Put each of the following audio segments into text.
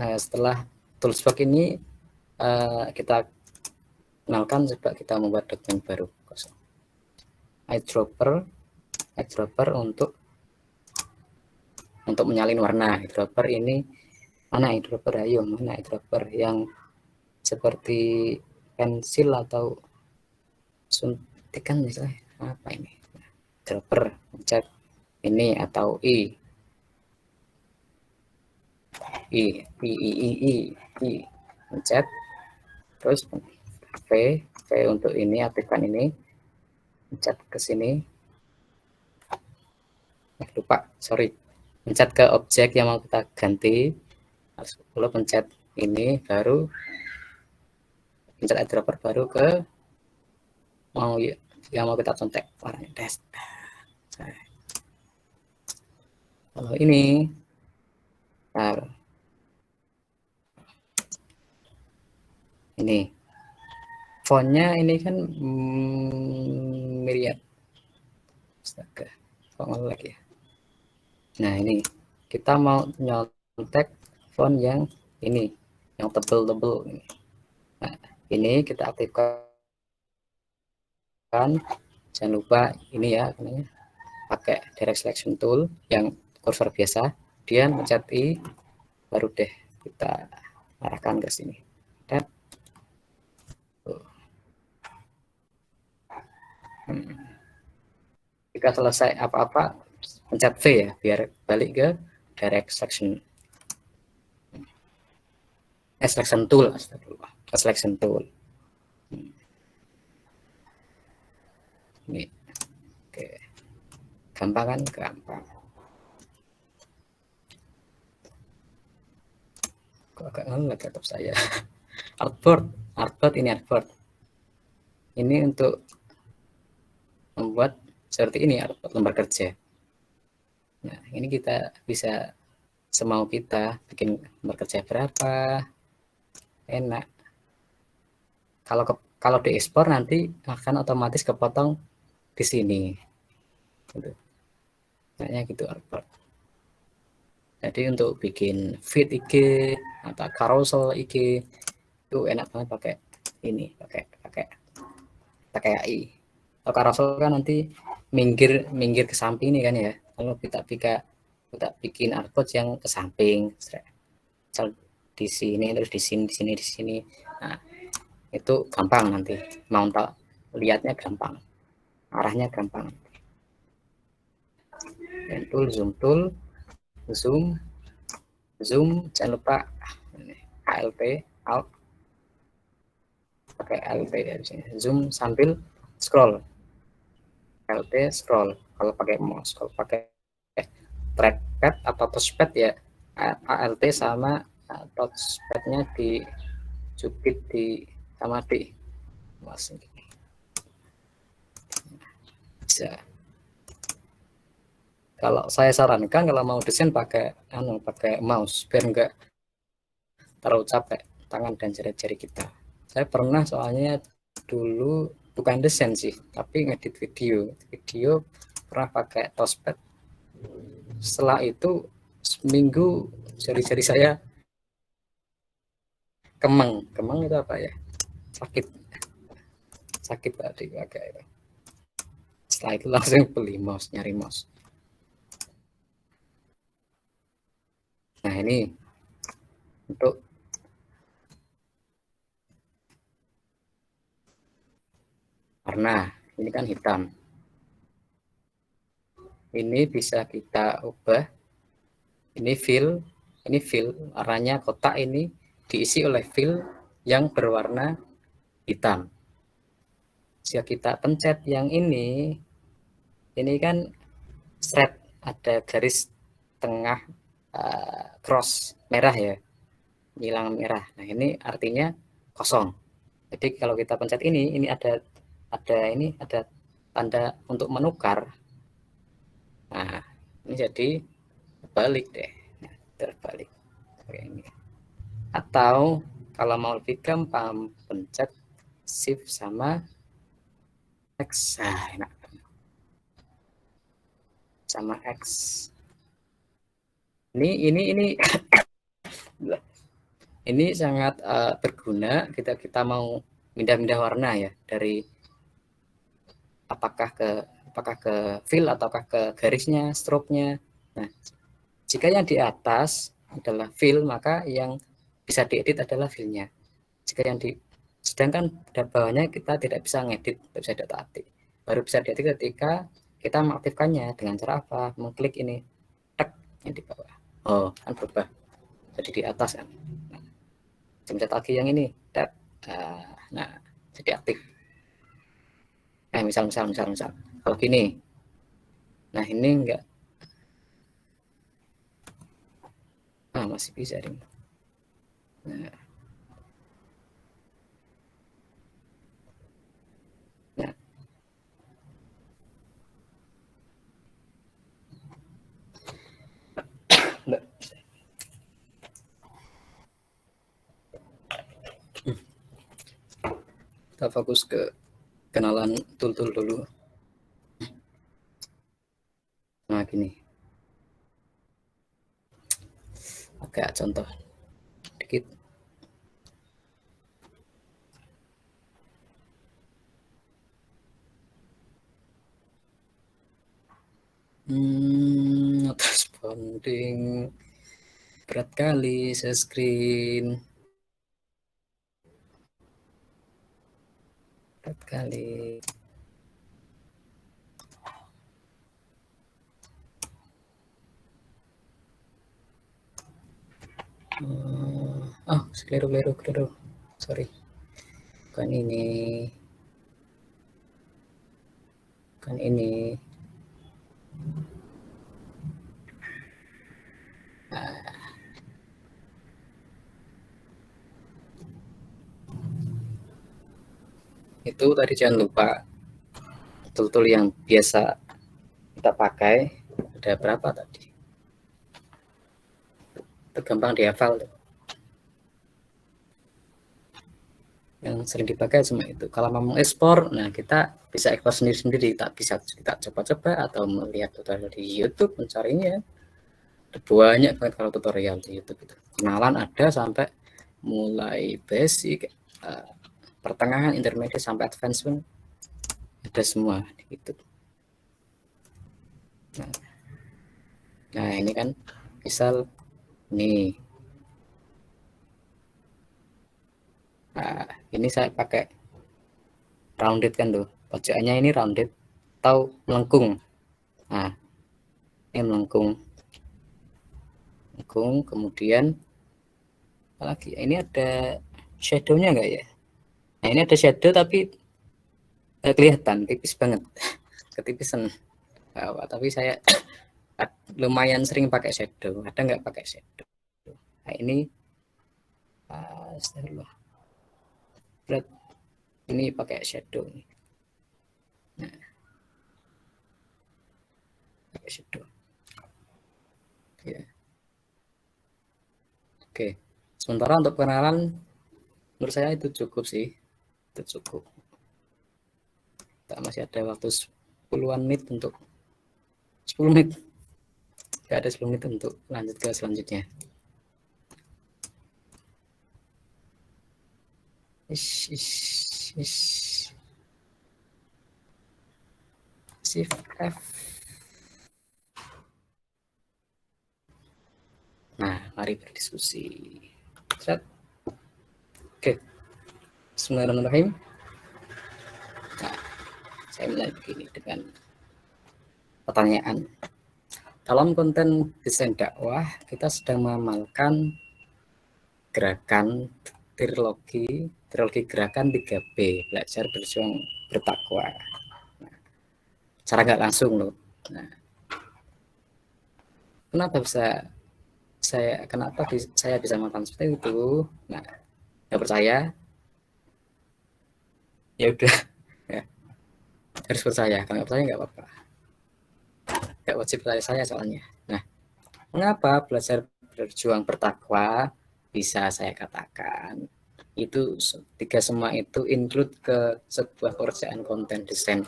Setelah toolsbox ini kita kenalkan, coba kita membuat dokumen baru kosong. eyedropper untuk menyalin warna. Eyedropper ini mana eyedropper? Ayo, mana eyedropper yang seperti pensil atau suntikan misalnya, apa ini? Eyedropper, pencet ini atau I, pencet, terus V untuk ini, aktifkan ini, pencet ke sini. Lupa, sorry, pencet ke objek yang mau kita ganti, lalu pencet ini, baru pencet eyedropper, baru ke mau yang mau kita contek warnanya tes. Kalau ini, nah, ini fontnya ini kan Myriad. Astaga, kok lagi ya. Nah, ini kita mau nyontek font yang ini, yang tebel-tebel ini. Nah, ini kita aktifkan. Jangan lupa ini ya, pakai direct selection tool yang kursor biasa, kemudian pencet I, baru deh kita arahkan ke sini. Jika selesai apa-apa, pencet V ya, biar balik ke direct selection tool, selection tool. Ini, oke, gampang kan? Gampang. Kok agak ngelag laptop saya. Artboard ini artboard. Ini untuk membuat seperti ini artboard lembar kerja. Nah, ini kita bisa semau kita bikin lembar kerja berapa, enak. Kalau diekspor nanti akan otomatis kepotong di sini. Gitu. Kayaknya gitu artboard. Jadi untuk bikin feed IG atau carousel IG itu enak banget pakai ini, pakai AI. Kalau carousel kan nanti minggir ke samping nih kan ya. Kalau kita bikin artboard yang ke samping, misal di sini terus di sini. Nah, itu gampang nanti mau lihatnya gampang, arahnya gampang. Dan tool zoom, jangan lupa ALT, alt, pakai ALT dari sini. Zoom sambil scroll, ALT scroll. Kalau pakai mouse, kalau pakai trackpad atau touchpad ya ALT sama touchpadnya dijepit sama di mouse ini. Bisa. Kalau saya sarankan kalau mau desain pakai mouse biar enggak terlalu capek tangan dan jari-jari kita. Saya pernah soalnya dulu bukan desain sih, tapi ngedit video pernah pakai touchpad. Setelah itu seminggu jari-jari saya kemeng itu apa ya, sakit tadi pakai itu. Setelah itu langsung beli mouse, nyari mouse. Nah, ini untuk warna, ini kan hitam, ini bisa kita ubah, ini fill warnanya kotak ini diisi oleh fill yang berwarna hitam. Jika kita pencet yang ini kan straight, ada garis tengah cross merah ya, hilang merah. Nah, ini artinya kosong. Jadi kalau kita pencet ini ada tanda untuk menukar. Nah, ini jadi terbalik deh. Nah, terbalik kayak ini. Atau kalau mau lebih gampang, pencet shift sama X. Nah, enak. sama X. Ini ini sangat berguna kita mau pindah-pindah warna ya, dari apakah ke fill ataukah ke garisnya, stroke-nya. Nah, jika yang di atas adalah fill, maka yang bisa diedit adalah fill-nya. Jika yang sedangkan pada bawahnya kita tidak bisa ngedit, tidak bisa ditaati. Baru bisa diedit ketika kita mengaktifkannya dengan cara apa? Mengklik ini, tek yang di bawah. Oh, kan berubah jadi di atas kan. Nah, pencet lagi yang ini, tek. Nah, jadi aktif. Misal kalau gini, nah ini enggak, masih bisa ini. Nah, enggak. Kita fokus ke kenalan tool-tool dulu. Nah, gini. Oke, contoh dikit. Not responding. Berat kali screen. Berat kali. Keliru. Sorry. Bukan ini. Itu tadi jangan lupa tool-tool yang biasa kita pakai ada berapa tadi? Itu gampang dihafal. Yang sering dipakai cuma itu. Kalau mau ekspor, nah kita bisa ekspor sendiri-sendiri. Tak bisa kita coba-coba atau melihat tutorial di YouTube, mencarinya. Banyak banget kalau tutorial di YouTube itu. Kenalan ada sampai mulai basic, pertengahan, intermediate sampai advancement ada semua gitu. Nah ini kan misal nih, ini saya pakai rounded kan tuh, pojokannya ini rounded atau melengkung. Nah ini melengkung, kemudian apalagi ini ada shadownya enggak ya? Nah ini ada shadow tapi kelihatan tipis banget. Ketipisan. Tapi saya lumayan sering pakai shadow. Ada nggak pakai shadow? Nah ini ini pakai shadow. Nah, pakai shadow. Ya. Oke. Sementara untuk pengenalan menurut saya itu cukup sih. Itu cukup. Kita masih ada waktu 10-an menit untuk 10 menit. Tidak ada 10 menit untuk lanjut ke selanjutnya. Shift F. Nah, mari berdiskusi. Set. Oke. Bismillahirrahmanirrahim. Nah, saya mulai begini dengan pertanyaan. Dalam konten desain dakwah, kita sedang mengamalkan gerakan trilogi gerakan 3B, belajar, berjuang, bertakwa. Nah, cara nggak langsung loh. Nah, kenapa saya bisa melakukan seperti itu? Nah, nggak percaya? Ya udah, ya, harus percaya. Kalau nggak percaya nggak apa-apa. Nggak wajib percaya saya soalnya. Nah, mengapa belajar, berjuang, bertakwa bisa saya katakan itu semua itu include ke sebuah pekerjaan konten desain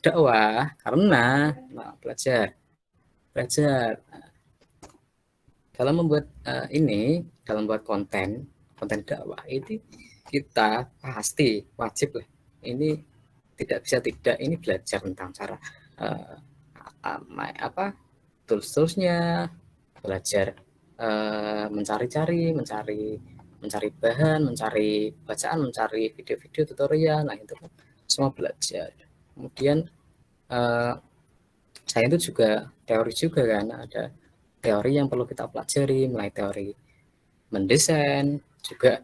dakwah karena belajar belajar. Dalam membuat dalam membuat konten dakwah ini kita pasti wajib lah. Ini tidak bisa tidak, ini belajar tentang cara tools-toolsnya, belajar mencari bahan, mencari bacaan, mencari video-video tutorial. Nah itu kan semua belajar. Kemudian saya itu juga teori juga kan, ada teori yang perlu kita pelajari, mulai teori mendesain, juga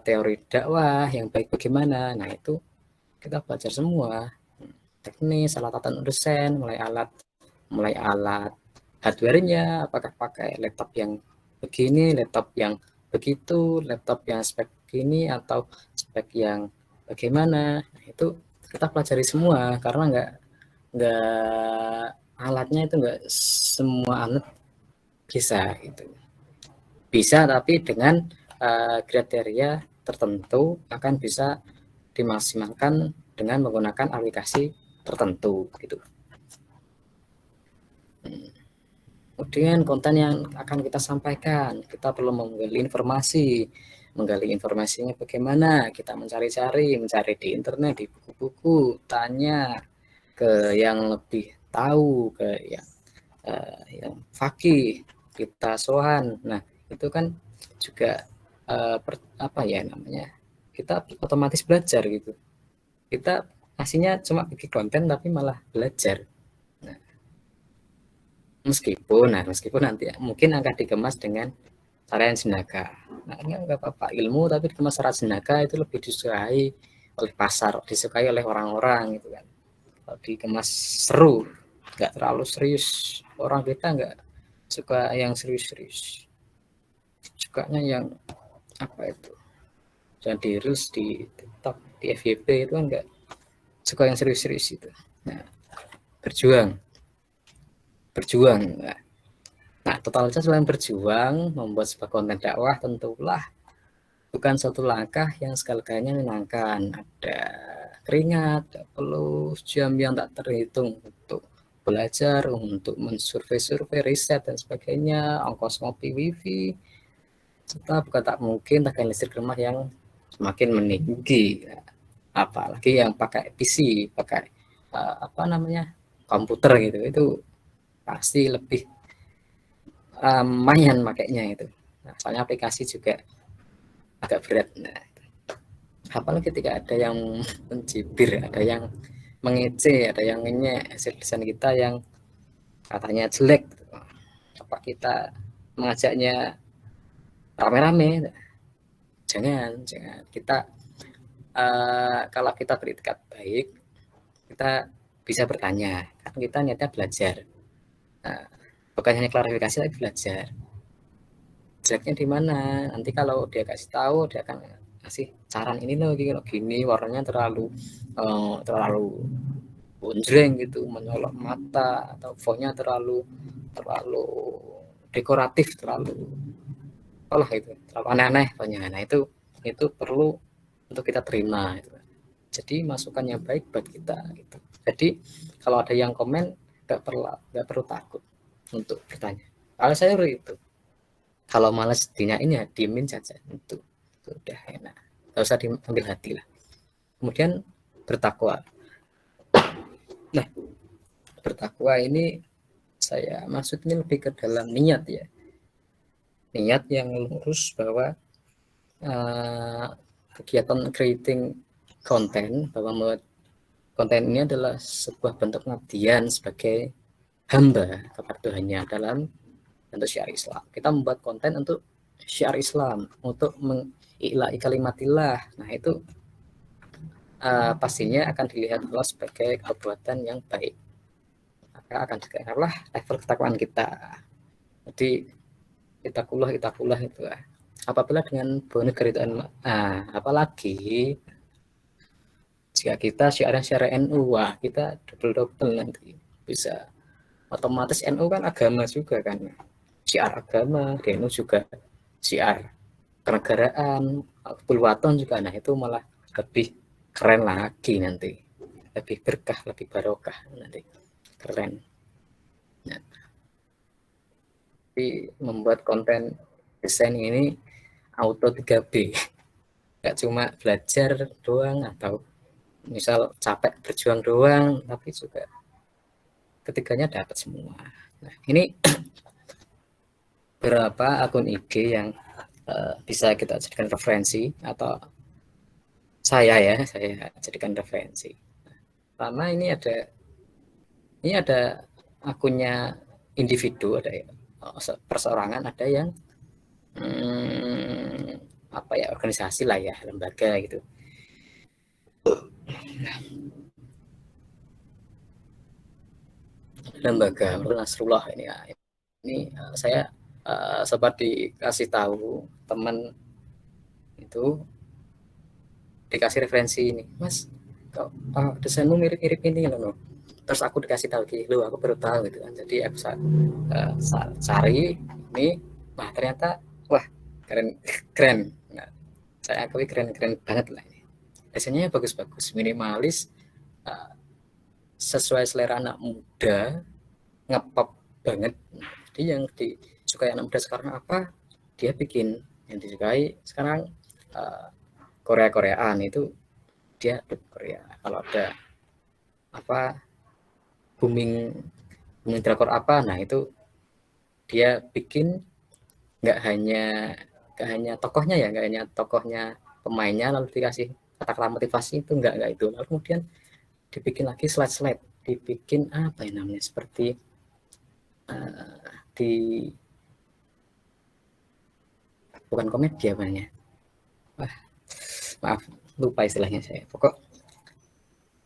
teori dakwah yang baik bagaimana. Nah itu kita belajar semua, teknis, alat desain, mulai alat hardware-nya, apakah pakai laptop yang begini, laptop yang begitu, laptop yang spek begini atau spek yang bagaimana. Nah itu kita pelajari semua, karena nggak alatnya itu nggak semua alat bisa gitu. Bisa, tapi dengan kriteria tertentu akan bisa dimaksimalkan dengan menggunakan aplikasi tertentu gitu. Kemudian konten yang akan kita sampaikan, kita perlu menggali informasinya bagaimana, kita mencari di internet, di buku-buku, tanya ke yang lebih tahu, ke yang fakih, kita sohan. Nah itu kan juga kita otomatis belajar gitu. Kita aslinya cuma bikin konten tapi malah belajar. Nah, meskipun nanti mungkin akan dikemas dengan cara yang jenaka. Nah nggak apa-apa, ilmu tapi dikemas secara jenaka itu lebih disukai oleh pasar, disukai oleh orang-orang gitu kan. Kalau dikemas seru, nggak terlalu serius, orang kita nggak suka yang serius-serius, sukanya yang yang di reels, di TikTok, di FYP itu kan nggak suka yang serius-serius itu. Nah, berjuang. Nah, totalnya selain berjuang membuat sebuah konten dakwah tentulah bukan suatu langkah yang segala-galanya menyenangkan. Ada keringat, ada peluh, jam yang tak terhitung untuk belajar, untuk mensurvei riset dan sebagainya, ongkos ngopi wifi, serta bukan tak mungkin tagihan listrik rumah yang semakin meninggi. Apalagi yang pakai PC, pakai komputer gitu, itu pasti lebih lumayan makainya itu. Nah, soalnya aplikasi juga agak berat. Nah, apalagi ketika ada yang mencibir, ada yang mengece, ada yang ngenyek hasil desain kita yang katanya jelek, apa kita mengajaknya rame-rame? Jangan kita kalau kita beritikat baik, kita bisa bertanya, kan kita niatnya belajar. Nah, bukan hanya klarifikasi tapi belajar. Jeleknya di mana? Nanti kalau dia kasih tahu, dia akan kasih saran, ini loh gini, warnanya terlalu bonjreng gitu, menyolok mata, atau fontnya terlalu dekoratif, terlalu aneh-aneh fontnya. Nah itu perlu untuk kita terima gitu. Jadi masukan yang baik buat kita gitu. Jadi kalau ada yang komen, nggak perlu takut untuk bertanya. Kalau saya itu, kalau malas dinyain ya diemin saja, itu udah enak, nggak usah diambil hati lah. Kemudian bertakwa. Nah, bertakwa ini saya maksudnya lebih ke dalam niat ya, niat yang lurus bahwa kegiatan creating konten, bahwa konten ini adalah sebuah bentuk pengabdian sebagai hamba kepada Tuhannya dalam bentuk syiar Islam. Kita membuat konten untuk syiar Islam, untuk mengilahi kalimatillah. Nah itu pastinya akan dilihat Allah sebagai perbuatan yang baik. Maka akan dikatakanlah level ketakwaan kita. Jadi itakullah itu. Apabila dengan bonus keridhaan, apalagi jika kita syiar NU, wah kita double nanti bisa. Otomatis NU kan agama juga kan, syiar agama, di NU juga syiar kenegaraan, kedaulatan juga. Nah itu malah lebih keren lagi nanti, lebih berkah, lebih barokah nanti, keren. Nah, tapi membuat konten desain ini auto 3B. Nggak cuma belajar doang atau misal capek berjuang doang, tapi juga ketiganya dapat semua. Nah, ini berapa akun IG yang bisa kita jadikan referensi atau saya jadikan referensi. Pertama ini ada akunnya individu, ada perseorangan, ada yang apa ya, organisasi lah ya, lembaga gitu. Lembaga Nasrullah ini ya. Ini saya sempat dikasih tahu teman itu, dikasih referensi ini, Mas, kok desainmu mirip-mirip ini loh. Terus aku dikasih tahu gitu, aku baru tahu gitu kan. Jadi aku cari ini, wah ternyata wah keren keren. Nah, saya akui keren banget lah ini. Desainnya bagus-bagus, minimalis, sesuai selera anak muda, ngepop banget. Jadi yang disukai anak muda sekarang apa, dia bikin. Yang disukai sekarang Korea-Koreaan itu dia Korea. Kalau ada apa booming drakor apa, nah itu dia bikin, nggak hanya tokohnya ya, nggak hanya tokohnya, pemainnya lalu dikasih kata-kata motivasi, itu nggak itu. Lalu kemudian dibikin lagi slide, dibikin apa ya namanya, seperti di bukan komedi apa namanya, maaf lupa istilahnya saya. Pokok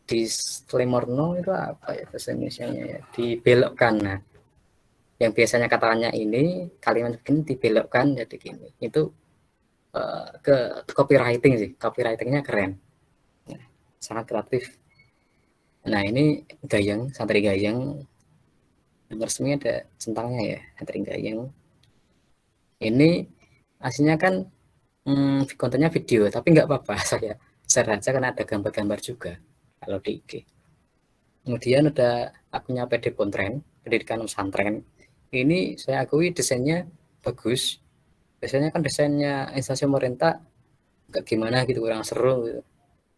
di Slemorno itu apa ya bahasa Indonesia-nya ya, dibelokkan. Nah, yang biasanya katanya ini kalimat begini dibelokkan jadi gini, itu ke copywriting sih, copywritingnya keren. Nah, sangat kreatif. Nah ini Gayeng, Santri Gayeng, yang resmi ada centangnya ya, Santri Gayeng. Ini aslinya kan kontennya video, tapi nggak apa-apa, saya share aja karena ada gambar-gambar juga kalau di IG. Kemudian ada akunnya PD Pontren, Pendidikan Pesantren. Ini saya akui desainnya bagus. Biasanya kan desainnya instansi pemerintah nggak gimana gitu, kurang seru gitu.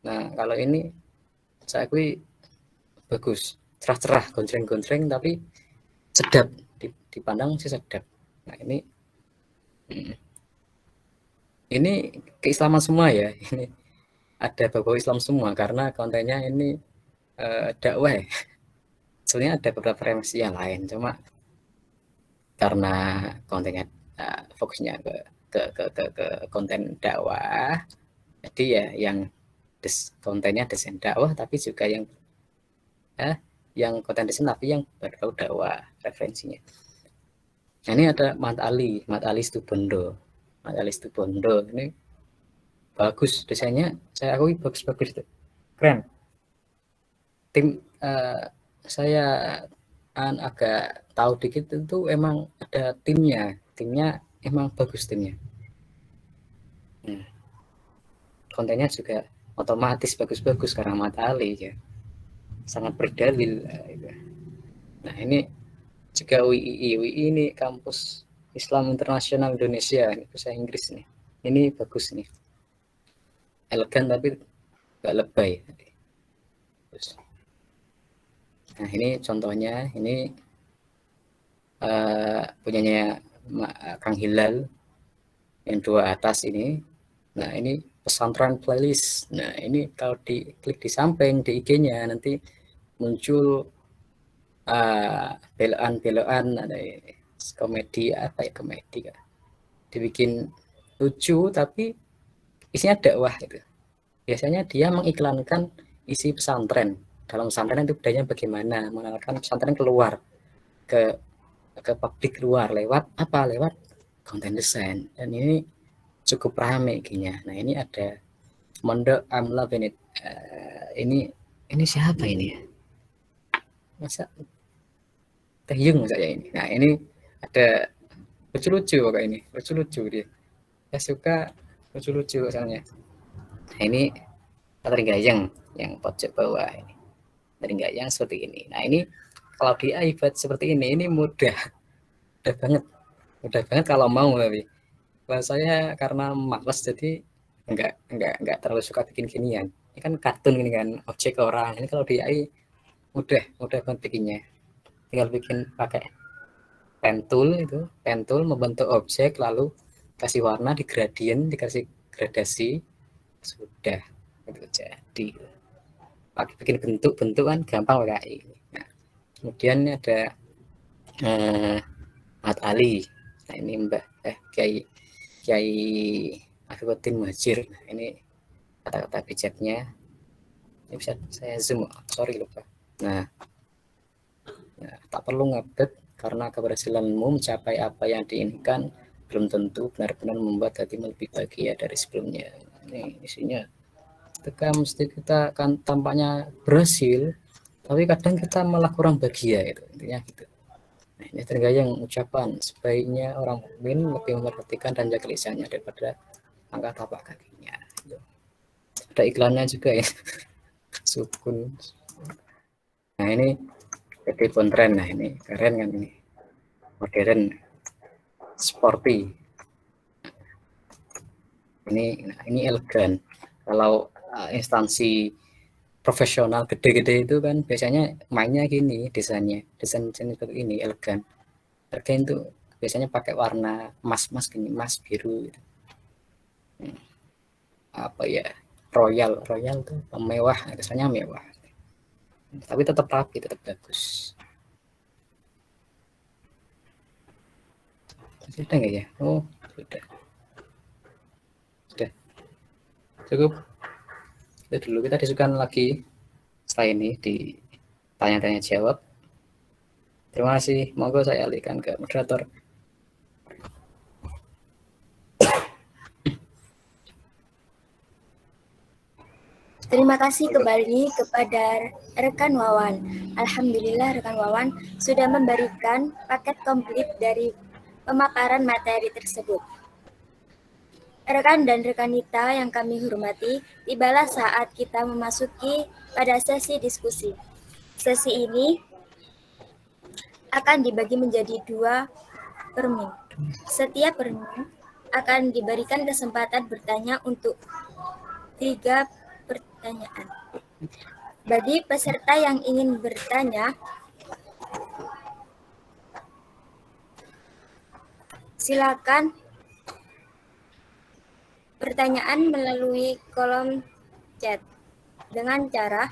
Nah kalau ini saya akui bagus, cerah-cerah, gonjreng-gonjreng, tapi sedap, dipandang sih sedap. Nah ini keislaman semua ya, ini ada bau Islam semua karena kontennya ini dakwah ya. Sebenarnya ada beberapa referensi yang lain, cuma karena kontennya fokusnya ke konten dakwah, jadi ya yang kontennya desain dakwah, tapi juga yang konten desain tapi yang berbau dakwah referensinya. Nah, ini ada Mat Ali Stubondo. Mat Ali Stubondo ini bagus desainnya, saya akui bagus-bagus itu, keren. Tim saya agak tahu dikit itu emang ada timnya emang bagus timnya. Kontennya juga otomatis bagus-bagus karena Mat Ali ya, sangat berdalil. Nah ini juga WII ini kampus Islam Internasional Indonesia, ini bahasa Inggris nih. Ini bagus nih, elegan tapi nggak lebay. Nah ini contohnya, ini punyanya Kang Hilal yang dua atas ini. Nah ini pesantren playlist. Nah ini kalau diklik di samping di IG-nya nanti muncul belokan ada komedi, apa ya, komedi kan, dibikin lucu tapi isinya dakwah gitu. Biasanya dia mengiklankan isi pesantren, dalam pesantren itu budayanya bagaimana, mengenalkan pesantren keluar ke publik luar lewat apa, lewat konten desain. Dan ini cukup rame kayaknya. Nah ini ada Mondo I'm Loving It. Ini siapa ini ya, masa Taehyung saya ini. Nah ini ada lucu-lucu kayak ini, lucu-lucu dia. Saya suka lucu-lucu soalnya. Nah ini Santri Gayeng yang pojok bawah ini. Santri Gayeng seperti ini. Nah ini kalau di iPad seperti ini mudah banget. Mudah banget kalau mau, tapi kalau saya karena malas jadi nggak terlalu suka bikin ginian. Ini kan kartun ini kan, objek orang. Ini kalau di AI mudah banget bikinnya. Tinggal bikin pakai pen tool membentuk objek, lalu kasih warna di gradient, dikasih gradasi, sudah itu jadi. Pakai bikin bentuk-bentuk kan gampang pakai AI. Nah, kemudian ada Ahmad Ali. Nah, ini Mbah Kiai Kiai Afifuddin Muhajir. Nah, ini kata-kata bijaknya. Ini bisa saya zoom, sorry lupa. Nah, tak perlu ngupdate karena keberhasilanmu mencapai apa yang diinginkan belum tentu benar-benar membuat hatimu lebih bahagia dari sebelumnya. Ini isinya. Ketika mesti kita kan tampaknya berhasil, tapi kadang kita malah kurang bahagia itu intinya gitu. Nah, ini tergayang ucapan sebaiknya orang mukmin lebih memperhatikan dan jaga lisannya daripada angkat tapak kakinya. Ada iklannya juga ya. Sukun. Nah, ini jadi tren. Nah, ini keren kan, ini modern, sporty. Ini elegan. Kalau instansi profesional gede-gede itu kan biasanya mainnya gini, desain seperti ini elegan. Elegan itu biasanya pakai warna emas gini, emas biru gitu. Apa ya, royal tuh mewah, kesannya mewah, tapi tetap rapi, tetap bagus. Sudah nggak ya? Oh, sudah cukup itu dulu. Kita diskusikan lagi setelah ini di tanya-tanya jawab. Terima kasih, monggo saya alihkan ke moderator. Terima kasih kembali kepada rekan Wawan. Alhamdulillah rekan Wawan sudah memberikan paket komplit dari pemaparan materi tersebut. Rekan dan rekanita yang kami hormati, tibalah saat kita memasuki pada sesi diskusi. Sesi ini akan dibagi menjadi 2 permen. Setiap permen akan diberikan kesempatan bertanya untuk 3 pertanyaan. Bagi peserta yang ingin bertanya, silakan pertanyaan melalui kolom chat dengan cara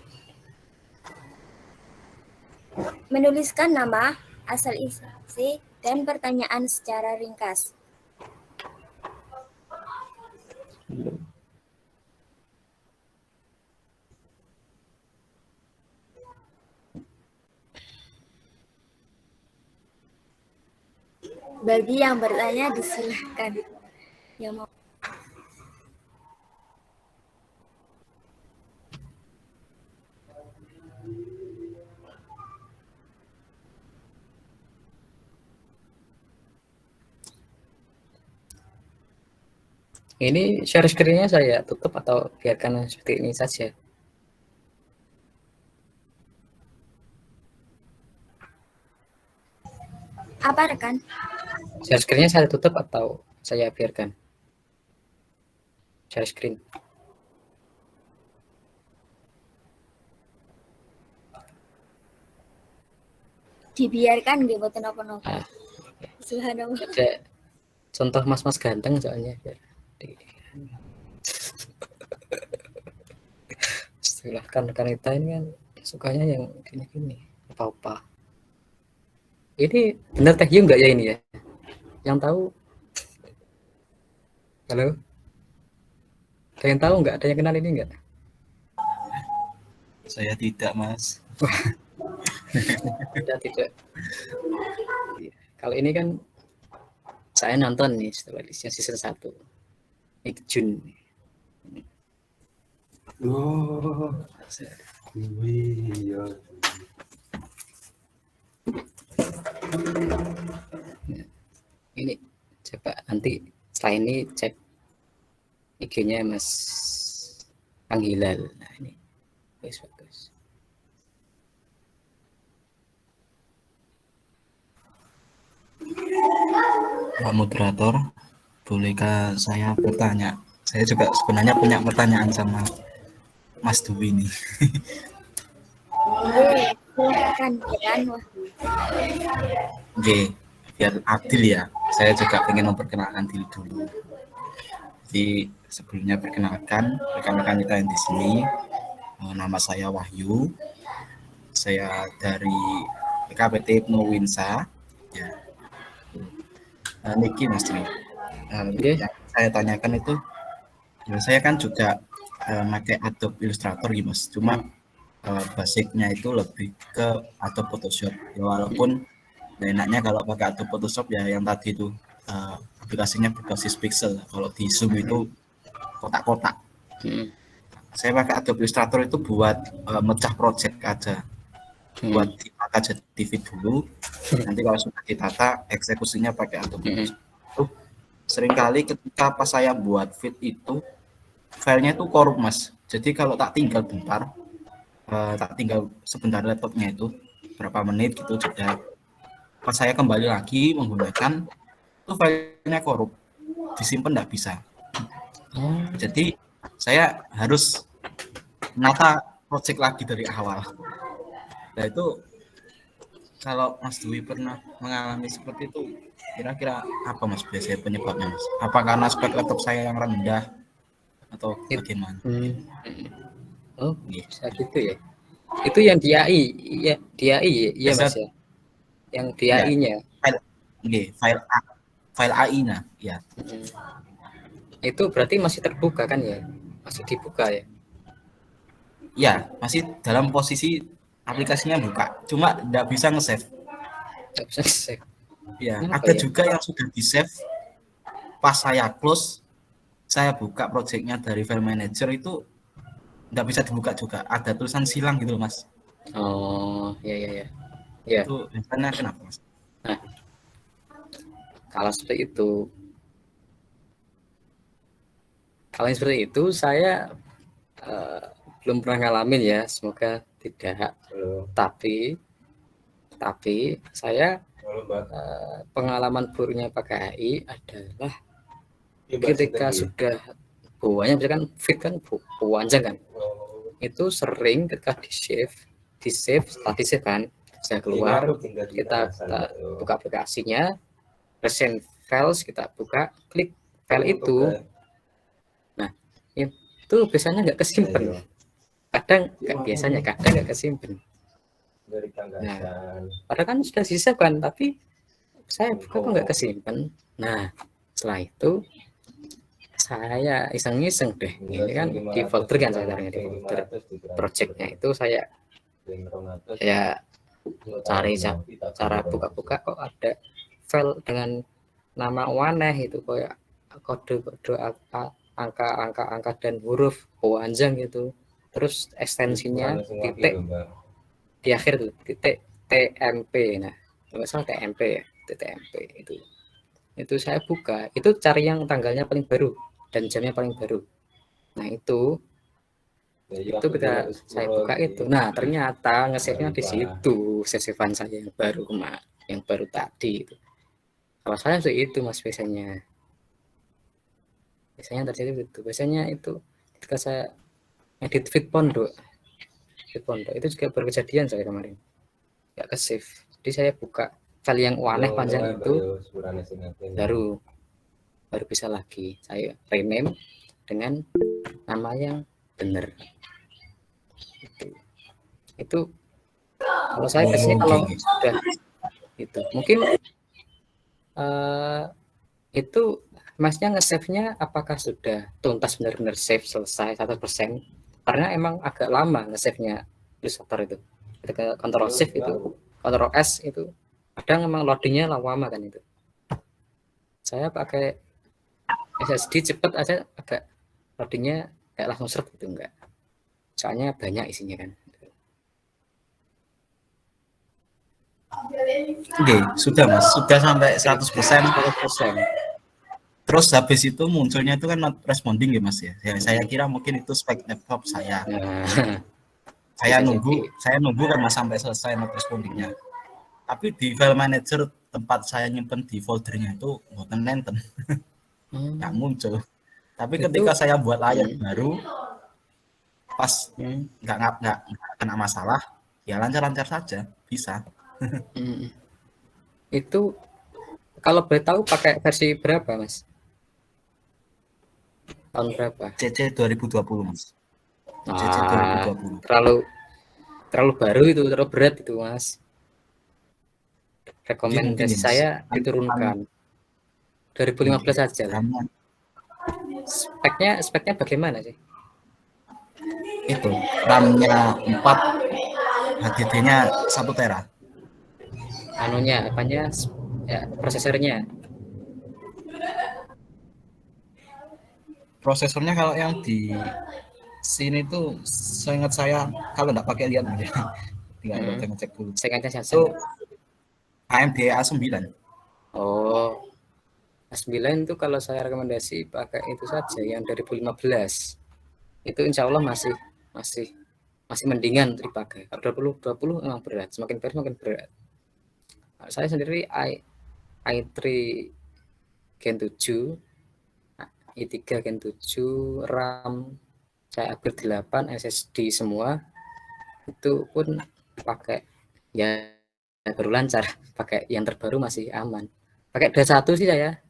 menuliskan nama, asal isi, dan pertanyaan secara ringkas. Bagi yang bertanya disilahkan. Yang mau. Ini share screen-nya saya tutup atau biarkan seperti ini saja? Apa rekan? Share screen-nya saya tutup atau saya biarkan? Share screen. Dibiarkan nggih boten napa-napa. Subhanallah. Ada contoh mas-mas ganteng soalnya biar silahkan rekan ini kan sukanya yang gini-gini apa-apa. Ini benar Teh Yu nggak ya ini ya? Yang tahu? Halo? Ada yang tahu nggak? Ada yang kenal ini nggak? Saya tidak, Mas. Tidak. Kalau ini kan saya nonton nih setelah season 1. Nick Jun. Oh, iya. Ini coba nanti setelah ini cek IG-nya Mas Kang Hilal. Nah, ini bagus. Pak Moderator, bolehkah saya bertanya? Saya juga sebenarnya punya pertanyaan sama Mas Dwi nih. Silakan Ranwa. Oke, biar adil ya. Saya juga ingin memperkenalkan diri dulu. Jadi sebelumnya perkenalkan rekan-rekan kita yang di sini. Nama saya Wahyu. Saya dari PKPT Ibnu Winsa. Ya. Niki Mas Dwi. Yang saya tanyakan itu, ya saya kan juga pakai Adobe Illustrator gitu Mas. Cuma basicnya itu lebih ke Adobe Photoshop. Ya, walaupun enaknya kalau pakai Adobe Photoshop ya yang tadi itu aplikasinya berbasis pixel. Kalau di Zoom itu kotak-kotak. Saya pakai Adobe Illustrator itu buat mecah project aja. Buat ditata jadi feed dulu. Nanti kalau sudah ditata, eksekusinya pakai Adobe Illustrator. Seringkali ketika pas saya buat feed itu, filenya itu korup Mas. Jadi kalau tak tinggal bentar, tak tinggal sebentar laptopnya itu, berapa menit gitu jeda. Pas saya kembali lagi menggunakan, itu filenya korup. Disimpan nggak bisa. Jadi saya harus menata project lagi dari awal. Nah itu kalau Mas Dwi pernah mengalami seperti itu, kira-kira apa Mas biasanya penyebabnya Mas? Apa karena spek laptop saya yang rendah atau bagaimana? Oh bisa gitu ya. Itu yang di AI, ya di AI ya Mas ya. Yang di AI-nya. File AI-nya, ya. Itu berarti masih terbuka kan ya? Masih dibuka ya? Ya, masih dalam posisi aplikasinya buka, cuma tidak bisa nge-save. Tidak bisa nge-save. Ya, ada juga yang sudah di-save. Pas saya close, saya buka projectnya dari file manager itu tidak bisa dibuka juga. Ada tulisan silang gitu Mas. Oh, ya. Itu biasanya kenapa Mas? Nah, kalau seperti itu saya belum pernah ngalamin ya, semoga tidak. Tapi saya pengalaman buruknya pakai AI adalah ketika sudah buahnya misalkan feed kan panjang kan, itu sering ketika di save setelah di save kan saya keluar, kita buka aplikasinya, recent files, kita buka, klik file itu, nah itu biasanya nggak kesimpan, kadang nggak kesimpan. Nah, padahal kan sudah di save kan, tapi saya buka kok nggak kesimpan. Nah setelah itu saya iseng-iseng deh, ini kan di folder kan, saya taruhnya di folder projectnya itu, saya cari cara buka-buka, kok ada file dengan nama aneh itu, kayak kode-kode angka dan huruf panjang gitu, terus ekstensinya titik di akhir tuh, titik TMP. Nah nggak salah TMP ya, TMP itu saya buka, itu cari yang tanggalnya paling baru dan jamnya paling baru. Nah itu kita saya buka itu, nah ternyata nge-save-nya di situ, save-an saya yang baru tadi itu. Kalau saya itu Mas, biasanya terjadi itu. Biasanya itu ketika saya edit feed pondok itu juga baru kejadian saya kemarin, nggak ke save. Jadi saya buka file yang aneh panjang itu, baru bisa lagi saya rename dengan nama yang benar. Itu kalau saya biasanya kalau sudah itu mungkin itu Masnya nge-save-nya apakah sudah tuntas, benar-benar save selesai 100%? Karena emang agak lama nge-save-nya Illustrator itu. Ketika Ctrl Shift itu, Ctrl S itu, kadang emang loadingnya lama kan itu. Saya pakai SSD cepet aja, agak loadingnya kayak langsung seret gitu, enggak. Soalnya banyak isinya kan. Oke, sudah Mas, sudah sampai 100%. Terus habis itu munculnya itu kan not responding ya Mas ya. Saya kira mungkin itu spek laptop saya. Saya nunggu kan Mas sampai selesai not respondingnya. Tapi di file manager tempat saya nyimpen di foldernya itu bukan nenten, nggak muncul. Tapi ketika saya buat layar baru, pas nggak kena masalah, ya lancar-lancar saja, bisa. Itu kalau boleh tahu pakai versi berapa, Mas? Tahun berapa? CC 2020, Mas. CC 2020. Terlalu baru itu, terlalu berat itu, Mas. Rekomendasi saya diturunkan. 2015 saja lah. Speknya bagaimana sih? Itu RAM-nya 4, HDD-nya 1 tera. Anunya, apanya? Ya, prosesornya. Prosesornya kalau yang di sini tuh seingat saya, kalau nggak pakai lihat aja, tinggal ngecek dulu. Itu AMD A9. Oh, A9 itu kalau saya rekomendasi pakai itu saja yang 2015. Itu insya Allah masih mendingan untuk dipakai. Kalau 2020 memang berat, semakin berat semakin berat. Saya sendiri i3 Gen 7, i3 Gen 7, RAM saya upgrade 8, SSD semua, itu pun pakai ya baru lancar, pakai yang terbaru masih aman. Pakai 21 sih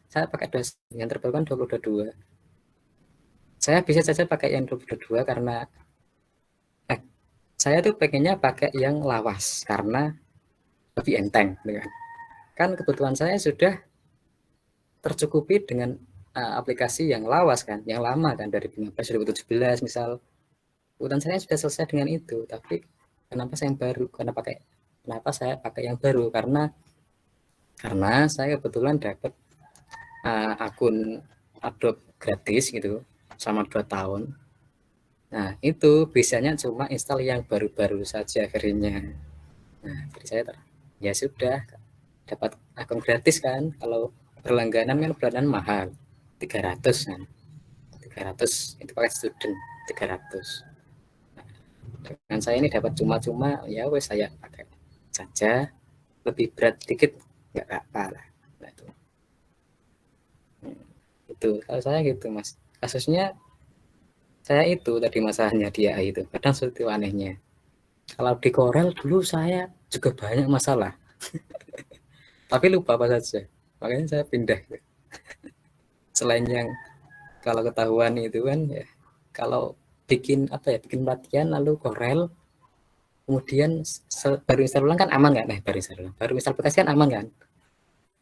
saya pakai 21, yang terbaru kan 2022. Saya bisa saja pakai yang 2022 karena saya tuh pengennya pakai yang lawas karena lebih enteng, kan kebutuhan saya sudah tercukupi dengan aplikasi yang lawas kan, yang lama kan, dari 2015, 2017 misal. Kebutuhan saya sudah selesai dengan itu, tapi kenapa saya yang baru? Kenapa saya pakai yang baru? Karena saya kebetulan dapat akun Adobe gratis gitu selama 2 tahun. Nah, itu biasanya cuma install yang baru-baru saja versinya. Nah, jadi saya ya sudah dapat akun gratis kan. Kalau berlangganan kan bulanan mahal, 300 kan. 300 itu pakai student 300. Nah, dengan saya ini dapat cuma-cuma, ya wes saya pakai saja. Lebih berat dikit nggak apa-apa lah. Nah, itu kalau saya gitu, Mas. Kasusnya saya itu tadi masalahnya di AI itu kadang seperti anehnya. Kalau di Corel dulu saya juga banyak masalah. Tapi lupa apa saja. Makanya saya pindah. Selain yang kalau ketahuan itu kan ya, kalau bikin pelatihan lalu Corel, kemudian baru install ulang kan aman nggak? Nah, baru install aplikasi kan aman kan?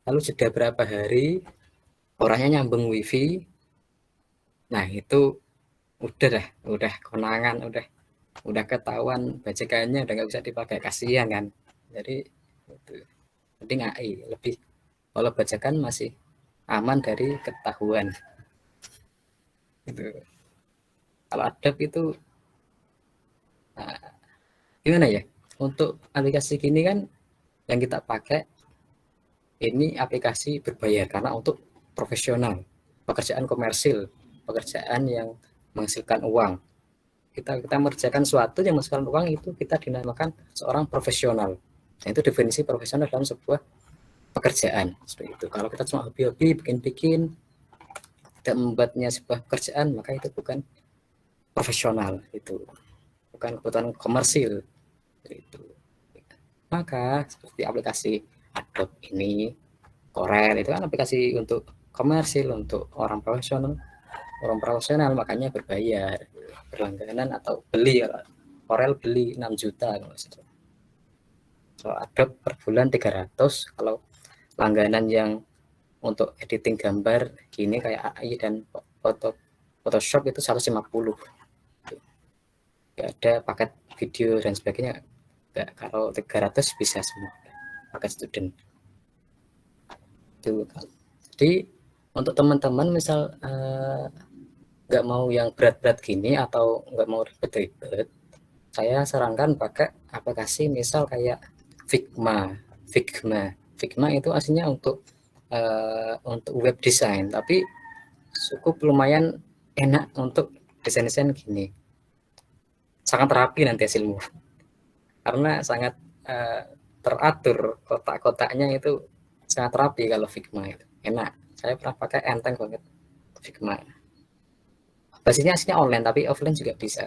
Lalu jeda berapa hari, orangnya nyambung wifi, nah itu udah konangan, udah ketahuan bajakannya udah nggak bisa dipakai, kasihan kan. Jadi itu penting AI lebih, kalau bajakan masih aman dari ketahuan itu. Kalau Adobe itu gimana ya, untuk aplikasi gini kan yang kita pakai ini aplikasi berbayar karena untuk profesional, pekerjaan komersil, pekerjaan yang menghasilkan uang. Kita mengerjakan sesuatu yang menghasilkan uang, itu kita dinamakan seorang profesional. Nah, itu definisi profesional dalam sebuah pekerjaan seperti itu. Kalau kita cuma hobi-hobi bikin-bikin, tidak membuatnya sebuah pekerjaan, maka itu bukan profesional, itu bukan kebutuhan komersil itu. Maka seperti aplikasi Adobe ini, Corel itu kan aplikasi untuk komersil, untuk orang profesional, makanya berbayar, berlangganan atau beli. Corel beli 6 juta kalau Adobe per bulan 300. Kalau langganan yang untuk editing gambar gini kayak AI dan Photoshop itu 150. Gak ada paket video dan sebagainya. Gak, kalau 300 bisa semua paket student. Itu. Jadi untuk teman-teman misal nggak mau yang berat-berat gini atau nggak mau ribet-ribet, saya sarankan pakai aplikasi misal kayak Figma itu aslinya untuk web design, tapi cukup lumayan enak untuk desain-desain gini. Sangat rapi nanti hasilmu karena sangat teratur, kotak-kotaknya itu sangat rapi kalau Figma itu. Enak. Saya pernah pakai, enteng banget Figma. Basisnya aslinya online tapi offline juga bisa.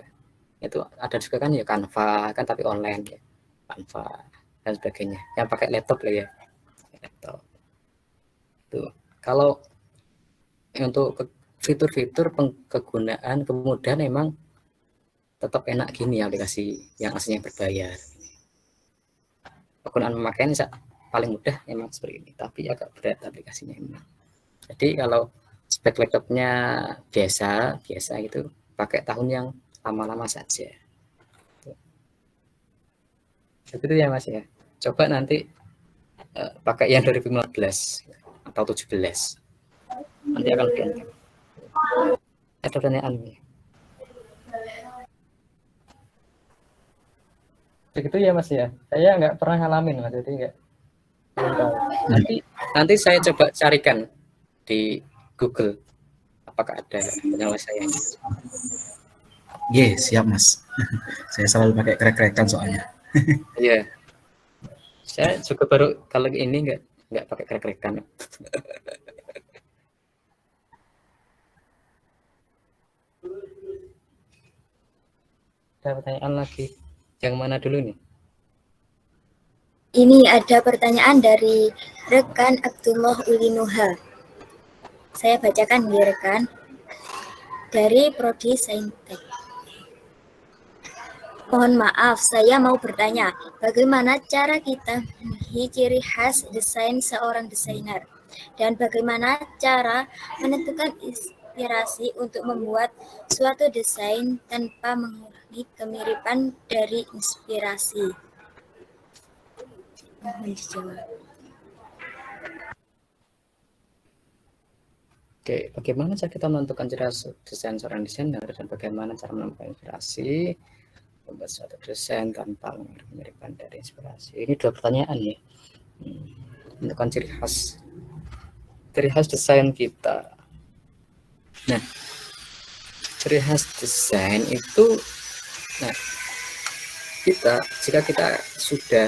Itu ada juga kan ya Canva kan tapi online ya. Canva dan sebagainya. Yang pakai laptop lah ya. Laptop. Tuh. Kalau untuk fitur-fitur kegunaan kemudahan memang tetap enak gini aplikasi yang aslinya berbayar. Penggunaan pemakaian paling mudah memang seperti ini, tapi agak berat aplikasinya ini. Jadi kalau spek laptopnya biasa gitu, pakai tahun yang lama-lama saja. Begitu ya Mas ya. Coba nanti pakai yang 2015 atau 17. Nanti akan lebih enteng. Ada pertanyaan nih. Begitu ya Mas ya. Saya nggak pernah ngalamin Mas, jadi nggak tahu. Nanti saya coba carikan di Google apakah ada penyelesaian. Siap Mas. Saya selalu pakai krek-krekan soalnya. Iya. Saya juga baru kalau ini nggak pakai krek-krekan. Ada pertanyaan lagi. Yang mana dulu nih? Ini ada pertanyaan dari rekan Abdullah Ulinuha. Saya bacakan ya rekan. Dari Prodi Saintek. Mohon maaf, saya mau bertanya, bagaimana cara kita memenuhi ciri khas desain seorang desainer? Dan bagaimana cara menentukan inspirasi untuk membuat suatu desain tanpa mengurangi kemiripan dari inspirasi? Mohon dijawab. Oke, bagaimana cara kita menentukan ciri khas desain seorang desainer dan bagaimana cara menemukan inspirasi membuat suatu desain tanpa kemiripan dari inspirasi? Ini dua pertanyaan ya. Menentukan ciri khas desain kita. Nah, ciri khas desain itu, nah jika kita sudah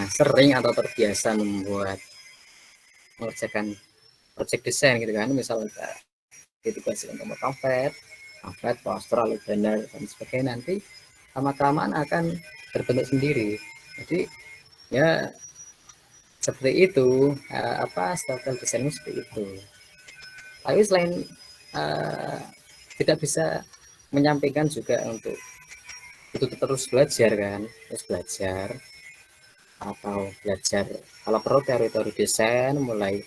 sering atau terbiasa mengerjakan project desain gitu kan, misalnya ditugaskan untuk pamflet, poster, banner dan sebagainya, nanti lama-kelamaan akan terbentuk sendiri. Jadi ya seperti itu, style desainnya seperti itu. Tapi selain tidak bisa menyampaikan juga untuk itu terus belajar kan, atau belajar kalau perlu teori-teori desain mulai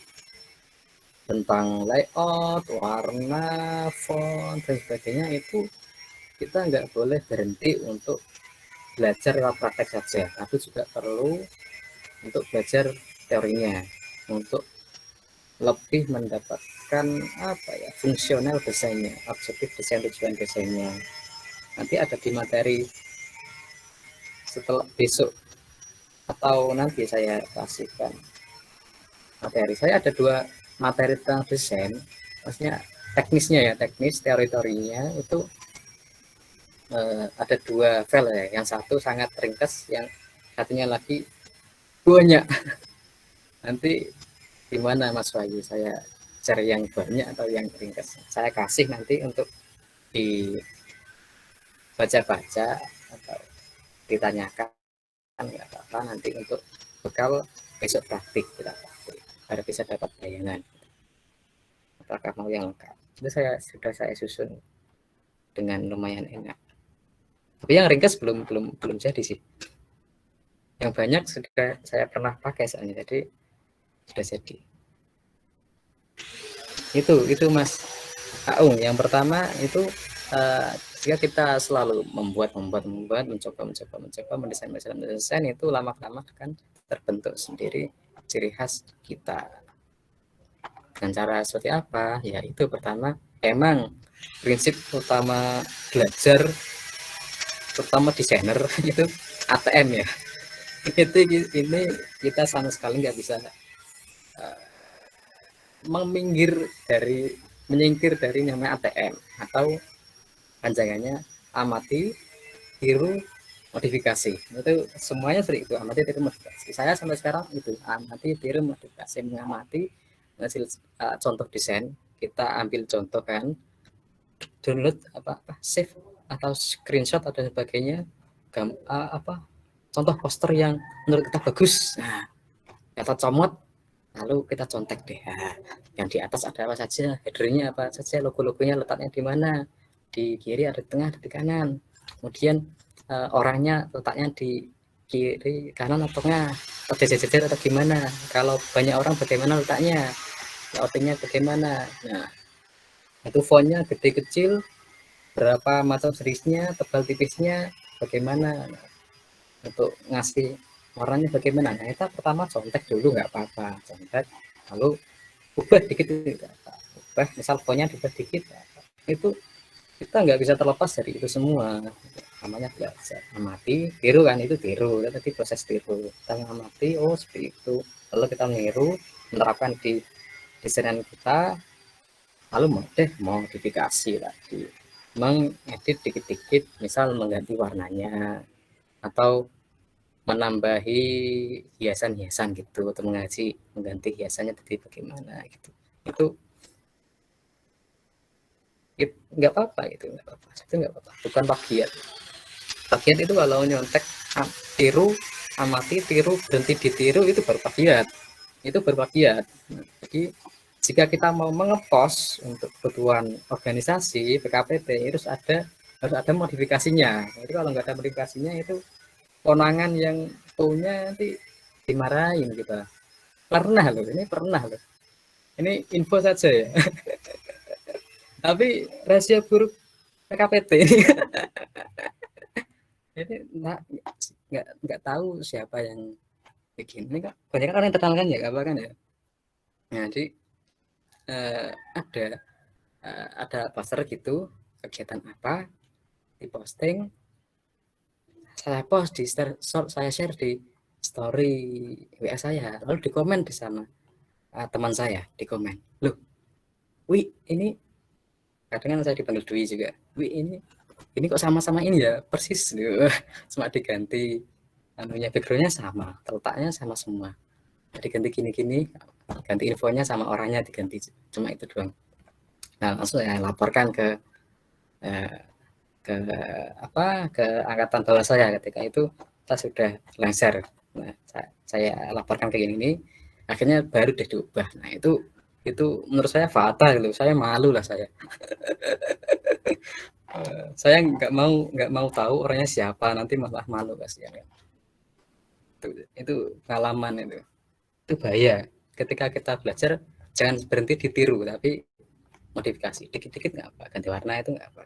tentang layout, warna, font dan sebagainya. Itu kita nggak boleh berhenti untuk belajar praktek saja, tapi juga perlu untuk belajar teorinya untuk lebih mendapatkan fungsional desainnya, objektif desain, tujuan desainnya. Nanti ada di materi setelah besok atau nanti saya kasihkan materi. Saya ada 2 materi tentang desain, maksudnya teknis teori-teorinya itu ada 2 file ya. Yang satu sangat ringkas, yang satunya lagi banyak. Nanti gimana Mas Wahyu, saya cari yang banyak atau yang ringkas? Saya kasih nanti untuk dibaca-baca atau ditanyakan, nggak apa-apa, nanti untuk bekal besok praktik biar bisa dapat bayangan apakah mau yang lengkap. Itu sudah saya susun dengan lumayan enak, tapi yang ringkas belum jadi sih. Yang banyak sudah saya pernah pakai soalnya, jadi sudah jadi. Itu Mas Aung. Yang pertama itu jika kita selalu membuat, mencoba mendesain, itu lama-lama akan terbentuk sendiri ciri khas kita. Dengan cara seperti apa? Ya itu pertama, emang prinsip utama belajar, terutama desainer itu ATM ya. Ini kita sama sekali nggak bisa menyingkir dari namanya ATM, atau panjangannya amati, tiru, modifikasi. Itu semuanya seperti itu, amati tiru modifikasi. Saya sampai sekarang itu amati tiru modifikasi, mengamati hasil contoh desain, kita ambil contoh kan, download save atau screenshot atau sebagainya, contoh poster yang menurut kita bagus. Nah, kita comot, lalu kita contek deh. Nah, yang di atas ada apa saja, headernya apa saja, logo-logonya letaknya di mana, di kiri, ada di tengah, ada di kanan. Kemudian orangnya letaknya di kiri, kanan atau tengah, atau jajar-jajar atau gimana. Kalau banyak orang bagaimana letaknya, outingnya bagaimana. Nah, itu fontnya gede kecil, berapa macam serisnya, tebal tipisnya, bagaimana. Nah, untuk ngasih warnanya bagaimana. Nah, kita pertama contek dulu, nggak apa-apa, contek, lalu ubah dikit, ubah, misal fontnya diubah dikit. Itu kita nggak bisa terlepas dari itu semua, namanya belajar, amati, tiru kan, itu tiru, tadi proses tiru, kita mengamati, oh seperti itu, lalu kita meniru, menerapkan di desain kita, lalu modifikasi lagi, mengedit dikit-dikit, misal mengganti warnanya, atau menambahi hiasan-hiasan gitu, atau mengganti hiasannya tadi bagaimana gitu. Itu nggak apa-apa, itu nggak apa-apa, bukan plagiat. Plagiat itu kalau nyontek, tiru, amati, tiru, berhenti ditiru, itu baru plagiat. Jadi jika kita mau mengepost untuk kebutuhan organisasi PKPT, harus ada modifikasinya. Jadi kalau nggak ada modifikasinya, itu konangan yang punya nanti dimarahin kita. Pernah loh, ini info saja ya. Tapi rahasia buruk PKPT ini ini nggak tahu siapa yang bikin ini, kan banyak orang yang terkenal kan ya, apa kan ya. Nah, jadi ada poster gitu, kegiatan apa, diposting, saya post saya share di story WA saya, lalu di komen di sana, teman saya di komen, loh, wih ini, kadang kan saya dipanggil Dwi juga, wih ini kok sama-sama ini ya, persis loh. Cuma diganti anunya, backgroundnya sama, letaknya sama semua, diganti gini-gini, ganti infonya sama orangnya diganti, cuma itu doang. Nah, langsung saya laporkan ke angkatan bawah saya ketika itu, kita sudah lengser. Nah, saya laporkan ke ini, akhirnya baru deh diubah. Nah, itu menurut saya fatal gitu, saya malu lah saya. Saya nggak mau tahu orangnya siapa, nanti malah malu kasihan. Itu pengalaman itu bahaya. Ketika kita belajar, jangan berhenti ditiru, tapi modifikasi dikit-dikit nggak apa, ganti warna itu nggak apa.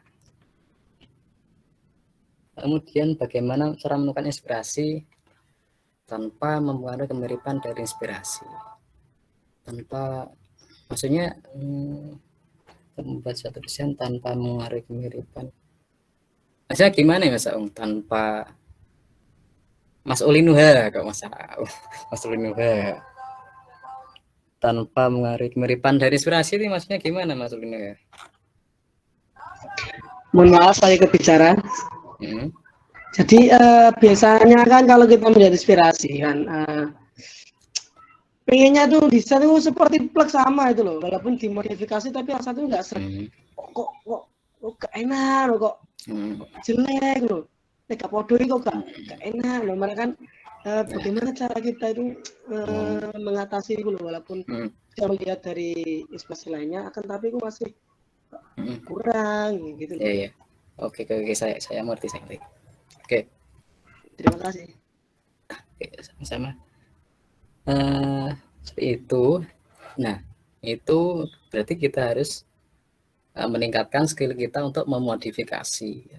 Kemudian bagaimana cara menemukan inspirasi tanpa mempengaruhi kemiripan dari inspirasi, tanpa, maksudnya membuat suatu desain tanpa mengaruhi kemiripan. Maksudnya gimana ya Mas Aung? Tanpa Mas Ulinuha, kok Mas Ulinuha, tanpa mengaruhi kemiripan dari inspirasi itu maksudnya gimana Mas Ulinuha? Mohon maaf saya kebicara. Jadi biasanya kan kalau kita menjadi inspirasi kan, pengennya tuh desain tuh seperti plug sama itu loh, walaupun dimodifikasi tapi rasa tuh nggak kok gak enak loh, kok jelek loh, nggak podo kok gak enak loh. Mereka kan bagaimana cara kita itu mengatasi itu loh, walaupun kita melihat dari inspirasi lainnya, akan tapi aku masih kurang gitu. Iya. Oke, saya mengerti. Oke. Terima kasih. Oke, sama-sama. Seperti itu. Nah, itu berarti kita harus meningkatkan skill kita untuk memodifikasi.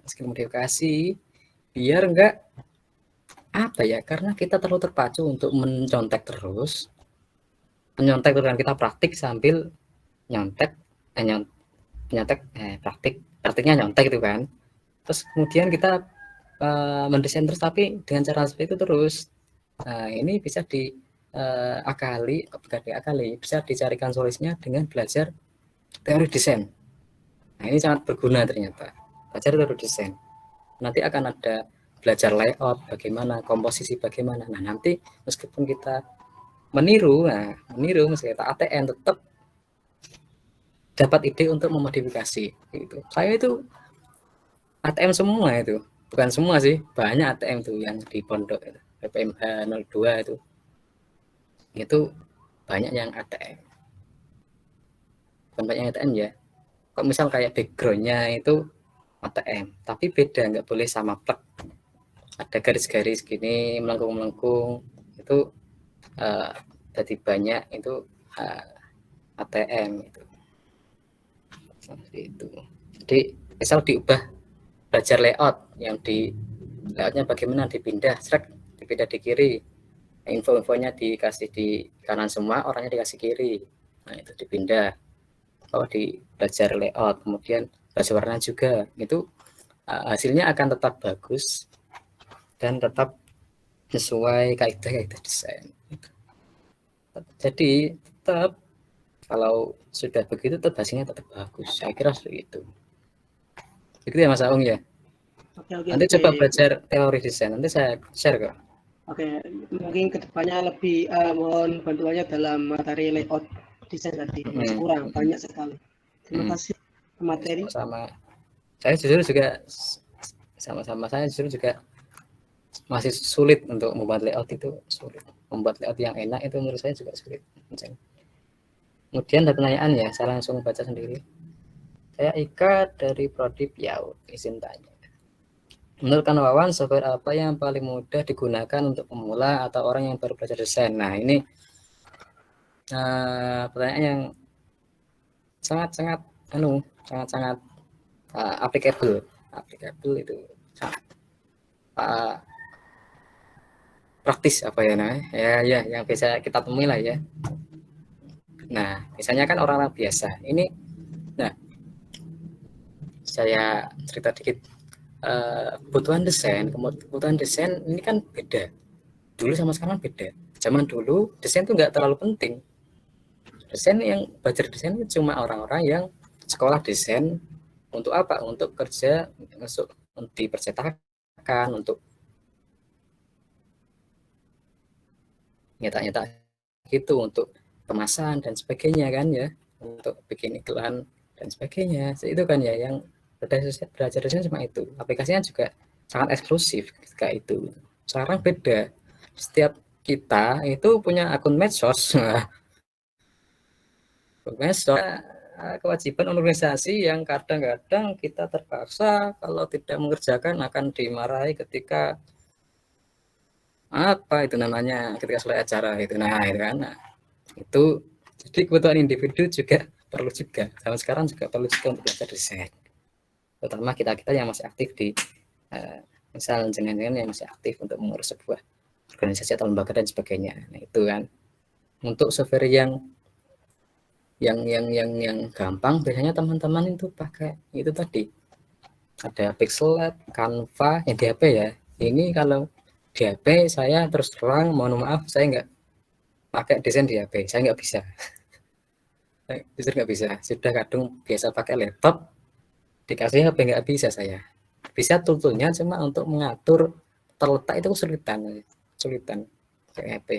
Skill modifikasi biar enggak karena kita terlalu terpacu untuk mencontek terus. Menyontek dengan kita praktik sambil nyontek, praktiknya nyontek itu kan. Terus kemudian kita mendesain terus, tapi dengan cara seperti itu terus. Nah, ini bisa bisa dicarikan solusinya dengan belajar teori desain. Nah, ini sangat berguna ternyata. Belajar teori desain. Nanti akan ada belajar layout bagaimana, komposisi bagaimana. Nah nanti meskipun kita meniru meskipun kita ATM tetap dapat ide untuk memodifikasi gitu. Saya itu ATM semua itu, bukan semua sih, banyak ATM tuh yang di pondok itu, PPMH 02 itu banyak yang ATM. Bukan banyak yang ATM ya. Kok misal kayak backgroundnya itu ATM, tapi beda, nggak boleh sama plug. Ada garis-garis gini melengkung-melengkung itu jadi banyak itu ATM itu. Seperti itu. Jadi misal diubah belajar layout, yang di layoutnya bagaimana dipindah di kiri, info-infonya dikasih di kanan semua, orangnya dikasih kiri. Nah itu dipindah. Kalau di belajar layout, kemudian belajar warna juga, itu hasilnya akan tetap bagus dan tetap sesuai kaidah-kaidah desain. Jadi tetap kalau sudah begitu tetap hasilnya tetap bagus. Saya kira seperti itu. Begitu ya Mas Aung ya. Nanti coba belajar teori desain. Nanti saya share kok. Oke, mungkin kedepannya lebih mohon bantuannya dalam materi layout desain tadi. Masih kurang banyak sekali. Terima kasih materi. Sama. Saya justru juga saya justru juga masih sulit untuk membuat layout itu sulit. Membuat layout yang enak itu menurut saya juga sulit. Kemudian ada pertanyaan ya, saya langsung baca sendiri. Saya Ika dari Prodip Yaud, izin tanya. Menurut Kang Wawan, software apa yang paling mudah digunakan untuk pemula atau orang yang baru belajar desain? Nah ini pertanyaan yang sangat applicable itu sangat praktis apa ya namanya ya yang bisa kita temui lah ya. Nah misalnya kan orang-orang biasa ini, nah saya cerita dikit, kebutuhan desain ini kan beda dulu sama sekarang beda. Zaman dulu desain itu nggak terlalu penting. Desain yang belajar desain itu cuma orang-orang yang sekolah desain untuk apa? Untuk kerja, masuk di percetakan, untuk nyetak gitu, untuk kemasan dan sebagainya kan ya, untuk bikin iklan dan sebagainya. Itu kan ya yang belajar desain cuma itu. Aplikasinya juga sangat eksklusif ketika itu. Sekarang beda. Setiap kita itu punya akun medsos. Kewajiban organisasi yang kadang-kadang kita terpaksa kalau tidak mengerjakan akan dimarahi ketika apa itu namanya, ketika selesai acara itu. Nah itu kan, itu jadi kebutuhan individu juga perlu juga, sama sekarang juga perlu juga untuk belajar desain, terutama kita yang masih aktif di misal jenengan yang masih aktif untuk mengurus sebuah organisasi atau lembaga dan sebagainya. Nah itu kan untuk software yang gampang biasanya teman-teman itu pakai itu tadi, ada Pixellab, Canva yang di HP ya. Ini kalau di HP saya terus terang mohon maaf, saya nggak pakai desain di HP, saya nggak bisa. Justru nggak bisa, sudah kadung biasa pakai laptop, dikasih HP nggak bisa saya. Bisa toolnya cuma untuk mengatur terletak itu kesulitan pakai HP.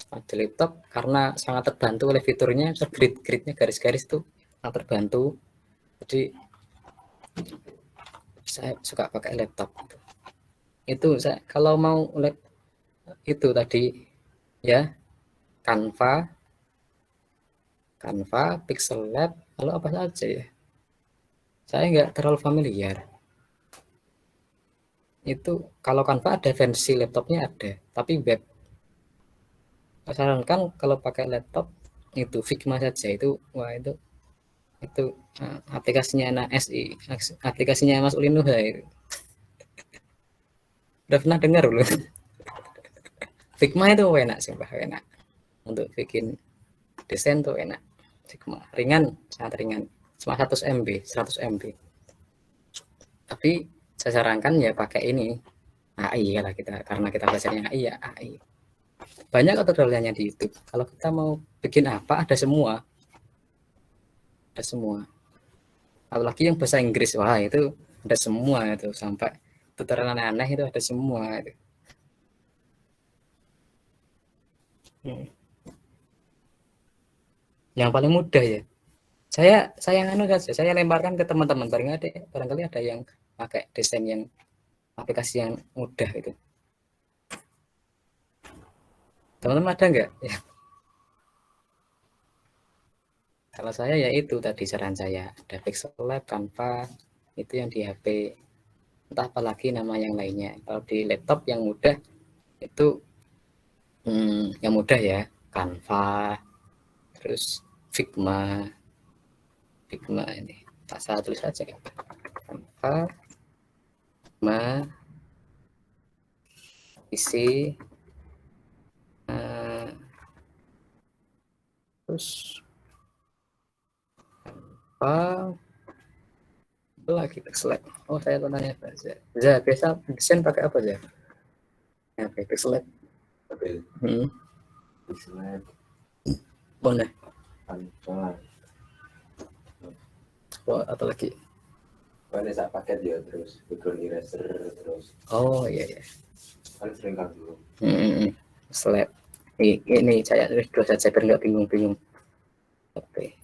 Di laptop karena sangat terbantu oleh fiturnya, grid-gridnya, garis-garis itu sangat terbantu. Jadi saya suka pakai laptop. Itu saya kalau mau itu tadi ya, Canva, Pixellab, lalu apa saja ya? Saya nggak terlalu familiar. Itu kalau Canva ada versi laptopnya ada, tapi web. Saya sarankan kalau pakai laptop itu Figma saja, itu wah itu aplikasinya anak SI, aplikasinya Mas Ulin Nuha itu. Udah pernah dengar belum? Figma itu enak sih, enak untuk bikin desain tuh enak. Figma ringan, sangat ringan, cuma 100 MB. Tapi saya sarankan ya pakai ini AI lah kita, karena kita belajarnya AI ya AI. Banyak tutorialnya di YouTube. Kalau kita mau bikin apa ada semua. Apalagi yang bahasa Inggris, wah itu ada semua itu, sampai tutorial aneh-aneh itu ada semua itu. Yang paling mudah ya, saya anu saja, saya lemparkan ke teman-teman, barangkali ada yang pakai desain yang aplikasi yang mudah itu. Teman-teman ada nggak ya? Kalau saya ya itu tadi saran saya, ada Pixel Lab, Canva, itu yang di HP, entah apalagi nama yang lainnya. Kalau di laptop yang mudah itu yang mudah ya Canva, terus Figma ini tak salah tulis saja Canva, Figma, isi, terus apa lagi Pixel Lab. Oh saya tanya biasa desain pakai apa ya? Pixel Lab. Pixel Lab. Boleh. Oh, apa lagi? Ada sak paket ya, terus background eraser terus. Oh iya. Kan sering kan dulu. Slab. Ini saya tulis dua saja biar nggak bingung-bingung. Oke.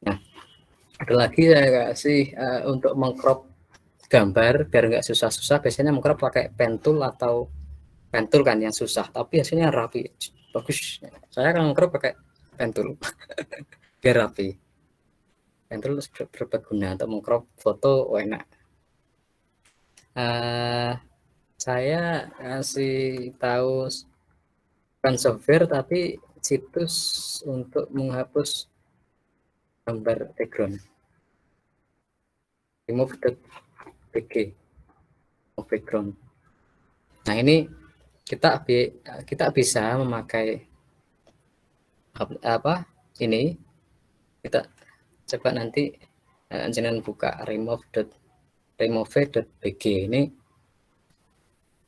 Nah, ada lagi saya kasih untuk mengcrop gambar biar nggak susah-susah. Biasanya mengcrop pakai pen tool atau pen tool kan yang susah, tapi hasilnya rapi, bagus. Saya akan mengcrop pakai pen tool biar rapi. Pen tool berguna untuk mengcrop foto, enak. Saya kasih tahu bukan software tapi situs untuk menghapus gambar background, remove.bg background. Nah ini kita bisa memakai apa ini, kita coba nanti jenengan buka remove.bg ini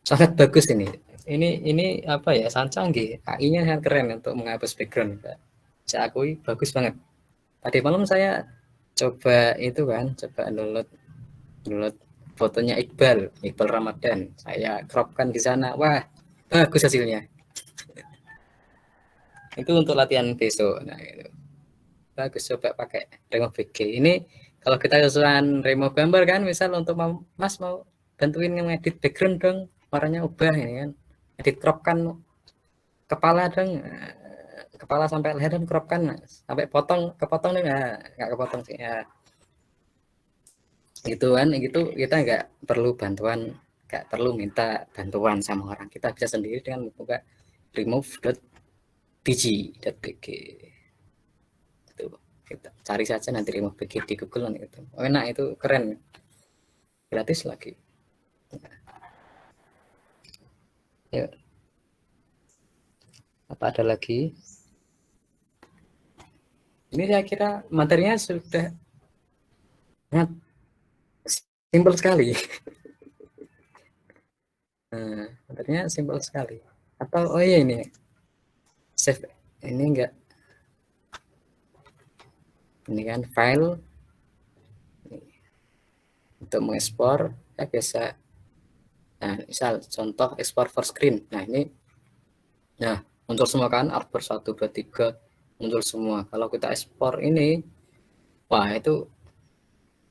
sangat bagus ini apa ya, sangat canggih, AI-nya sangat keren untuk menghapus background. Saya akui bagus banget. Tadi malam saya coba itu kan, coba download fotonya Iqbal Ramadan, saya cropkan di sana, wah bagus hasilnya. Itu untuk latihan besok. Nah itu bagus, coba pakai remove BG ini. Kalau kita usulan remove gambar kan, misal untuk Mas mau bantuin ngedit background dong, warnanya ubah ini kan, edit crop kan kepala dong, kepala sampai leher dan crop kan sampai kepotong nih, nggak kepotong sih ya, gitu kan. Gitu kita nggak perlu minta bantuan sama orang, kita bisa sendiri dengan membuka remove.bg itu. Kita cari saja nanti remove BG di Google itu. Enak, itu keren, gratis lagi. Yuk. Apa ada lagi? Ini saya kira materinya sudah sangat simpel sekali. Materinya simpel sekali. Atau oh iya ini save, ini enggak, ini kan file ini. Untuk mengekspor ya biasa. Nah, misal contoh ekspor for screen. Nah, ini muncul semua kan, artboard 1, 2, 3 muncul semua. Kalau kita ekspor ini, wah itu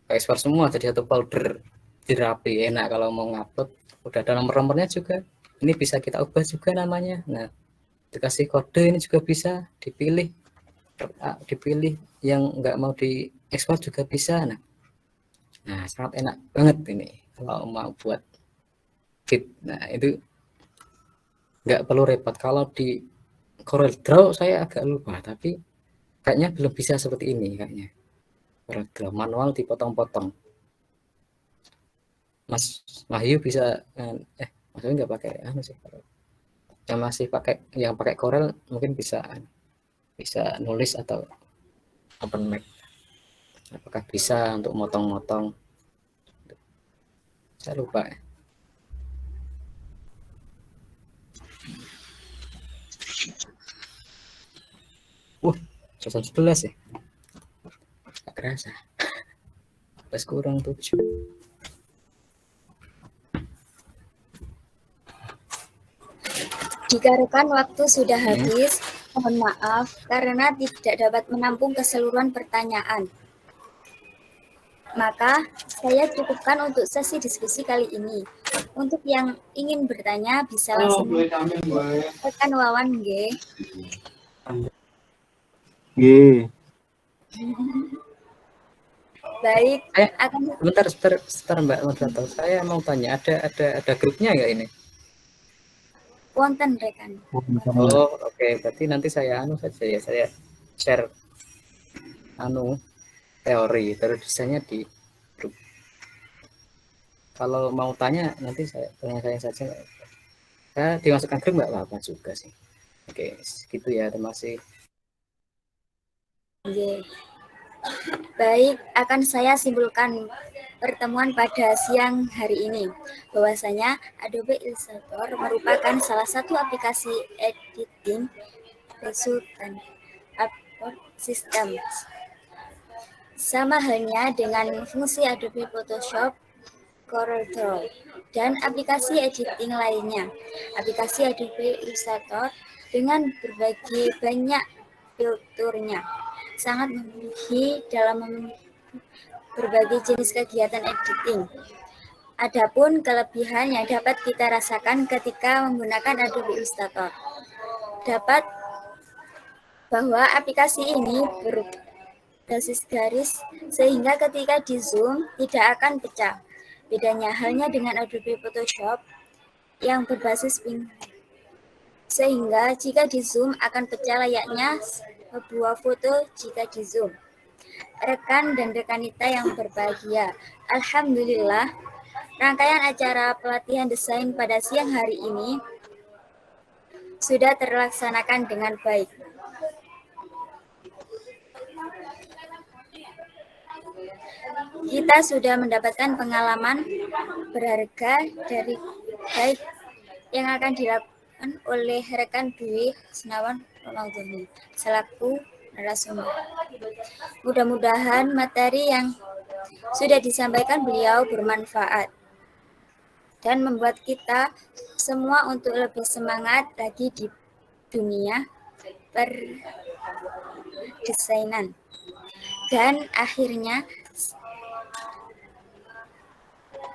ekspor semua jadi satu folder, rapi, enak. Kalau mau ngupload udah ada nomor-nomornya juga. Ini bisa kita ubah juga namanya. Nah, dikasih kode ini juga bisa dipilih yang nggak mau diekspor juga bisa. Nah sangat enak banget ini kalau mau buat fit. Nah itu nggak perlu repot. Kalau di Corel Draw saya agak lupa, tapi kayaknya belum bisa seperti ini kayaknya. Corel Draw manual dipotong-potong. Mas Wahyu bisa Mas Wahyu nggak pakai sih, yang masih pakai Corel mungkin bisa nulis atau open mic. Apakah bisa untuk motong-motong? Saya lupa. Jam 11 ya? Gak kerasa. Plus kurang 7. Dikarenakan waktu sudah habis, mohon maaf karena tidak dapat menampung keseluruhan pertanyaan. Maka saya cukupkan untuk sesi diskusi kali ini. Untuk yang ingin bertanya bisa langsung tekan Wawan G. Baik, akan sebentar Mbak moderator. Saya mau tanya, ada grupnya nggak ini? wonten rekan. Oh, oke. Berarti nanti saya saja ya, saya share teori desainnya di grup. Kalau mau tanya nanti saya tanya saja. Saya dimasukkan grup nggak apa-apa juga sih. Oke, gitu ya. Terima kasih. Baik, akan saya simpulkan pertemuan pada siang hari ini bahwasanya Adobe Illustrator merupakan salah satu aplikasi editing resultant upload system. Sama halnya dengan fungsi Adobe Photoshop, CorelDRAW, dan aplikasi editing lainnya. Aplikasi Adobe Illustrator dengan berbagai banyak fiturnya sangat memenuhi dalam berbagai jenis kegiatan editing. Adapun kelebihan yang dapat kita rasakan ketika menggunakan Adobe Illustrator, dapat bahwa aplikasi ini berbasis garis sehingga ketika di zoom tidak akan pecah. Bedanya halnya dengan Adobe Photoshop yang berbasis pinggiran, sehingga jika di zoom akan pecah layaknya sebuah foto jika di zoom. Rekan dan rekanita yang berbahagia, alhamdulillah rangkaian acara pelatihan desain pada siang hari ini sudah terlaksanakan dengan baik. Kita sudah mendapatkan pengalaman berharga dari baik yang akan dilakukan oleh rekan Dwi Senawan Ronaldoni selaku narasumber. Mudah-mudahan materi yang sudah disampaikan beliau bermanfaat dan membuat kita semua untuk lebih semangat lagi di dunia perdesainan. Dan akhirnya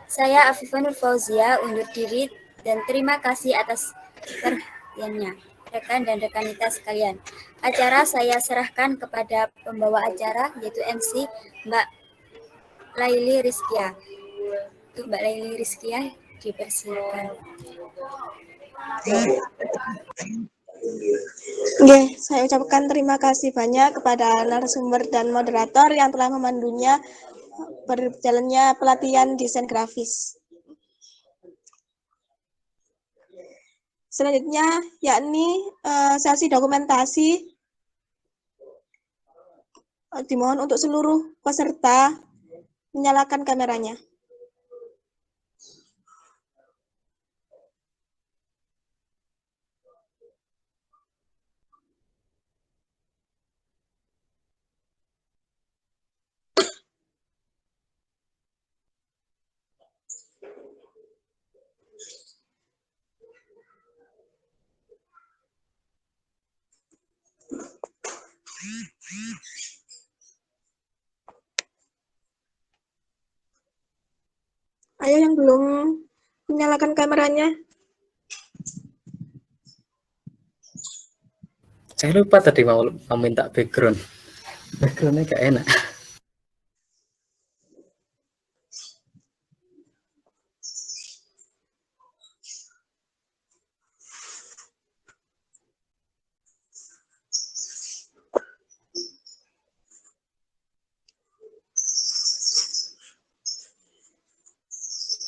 saya Afifanur Fauzia undur diri dan terima kasih atas perhatiannya rekan dan rekanita sekalian. Acara saya serahkan kepada pembawa acara yaitu MC Mbak Laili Rizkia. Untuk Mbak Laili Rizkia dipersilakan. Oke, saya ucapkan terima kasih banyak kepada narasumber dan moderator yang telah memandunya berjalannya pelatihan desain grafis. Selanjutnya yakni sesi dokumentasi. Dimohon untuk seluruh peserta menyalakan kameranya. Ayo yang belum menyalakan kameranya. Saya lupa tadi mau minta background. Backgroundnya gak enak.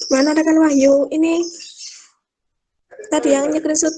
Mana rekan Wahyu? Ini tadi yang screenshot